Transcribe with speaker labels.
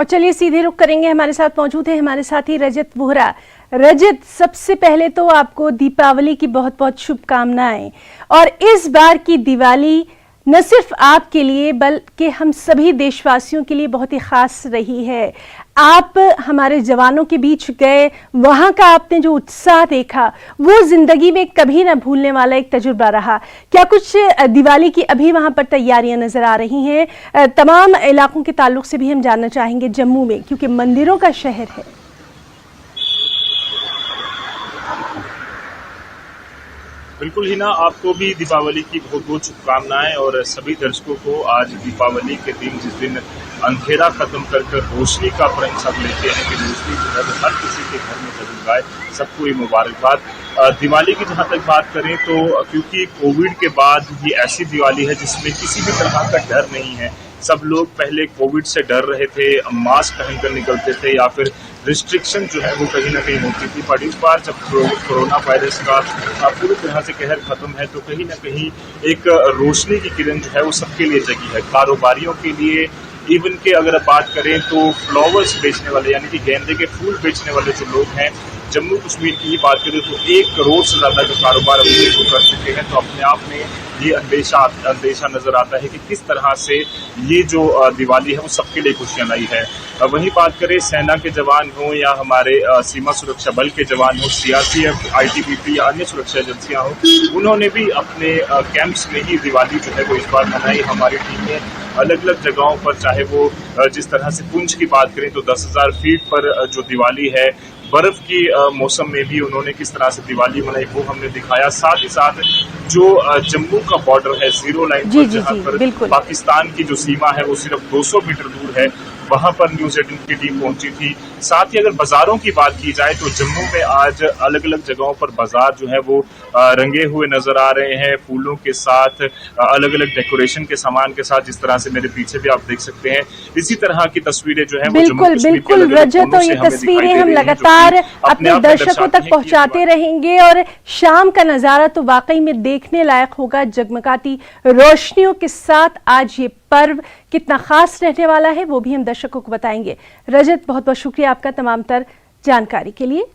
Speaker 1: और चलिए सीधे रुख करेंगे, हमारे साथ मौजूद है हमारे साथी रजत वोहरा। रजत, सबसे पहले तो आपको दीपावली की बहुत बहुत शुभकामनाएं। और इस बार की दिवाली न सिर्फ आपके लिए बल्कि हम सभी देशवासियों के लिए बहुत ही खास रही है। आप हमारे जवानों के बीच गए, वहां का आपने जो उत्साह देखा वो जिंदगी में कभी ना भूलने वाला एक तजुर्बा रहा। क्या कुछ दिवाली की अभी वहां पर तैयारियां नजर आ रही हैं? तमाम इलाकों के ताल्लुक से भी हम जानना चाहेंगे जम्मू में, क्योंकि मंदिरों का शहर है।
Speaker 2: बिल्कुल ही ना, आपको भी दीपावली की बहुत बहुत शुभकामनाएं। और सभी दर्शकों को आज दीपावली के दिन, जिस दिन अंधेरा खत्म कर रोशनी का प्रण सब लेते हैं कि रोशनी जो है वो हर किसी के घर में जरूर आए, सबको ये मुबारकबाद। दिवाली की जहां तक बात करें तो क्योंकि कोविड के बाद ये ऐसी दिवाली है जिसमें किसी भी तरह का डर नहीं है। सब लोग पहले कोविड से डर रहे थे, मास्क पहनकर निकलते थे या फिर रिस्ट्रिक्शन जो है वो कहीं ना कहीं होती थी। पर इस बार जब कोरोना वायरस का पूरी तरह से कहर खत्म है तो कहीं ना कहीं एक रोशनी की किरण जो है वो सबके लिए जगी है। कारोबारियों के लिए, इवन के अगर बात करें तो फ्लावर्स बेचने वाले यानी कि गेंदे के फूल बेचने वाले जो लोग हैं, जम्मू कश्मीर की ही बात करें तो 1 करोड़ से ज्यादा का कारोबार अभी शुरू कर चुके हैं। तो अपने आप में ये अंदेशा नजर आता है कि किस तरह से ये जो दिवाली है वो सबके लिए खुशियां लाई है। वहीं बात करें सेना के जवान हो या हमारे सीमा सुरक्षा बल के जवान हो, सीआरपीएफ, आईटीबीपी या अन्य सुरक्षा एजेंसियां हो, उन्होंने भी अपने कैंप्स में ही दिवाली जो है वो इस बार मनाई। हमारी टीम ने अलग अलग जगहों पर, चाहे वो जिस तरह से पुंछ की बात करें तो 10,000 फीट पर जो दिवाली है, बर्फ की मौसम में भी उन्होंने किस तरह से दिवाली मनाई वो हमने दिखाया। साथ ही साथ जो जम्मू का बॉर्डर है, जीरो लाइन पर, जहां पर पाकिस्तान की जो सीमा है वो सिर्फ 200 मीटर दूर है, वहां पर न्यूज 18 की टीम पहुंची थी। साथ ही अगर बाजारों की बात की जाए तो जम्मू में आज अलग अलग जगहों पर बाजार जो है वो रंगे हुए नजर आ रहे हैं, फूलों के साथ, अलग अलग डेकोरेशन के सामान के साथ, जिस तरह से मेरे पीछे भी आप देख सकते हैं। इसी तरह की तस्वीरें जो है
Speaker 1: बिल्कुल बिल्कुल रजत, और ये तस्वीरें हम लगातार अपने दर्शकों तक पहुंचाते रहेंगे। और शाम का नजारा तो वाकई में देखने लायक होगा। जगमगाती रोशनियों के साथ आज ये पर्व कितना खास रहने वाला है वो भी हम दर्शकों को बताएंगे। रजत, बहुत बहुत शुक्रिया आपका तमाम तर जानकारी के लिए।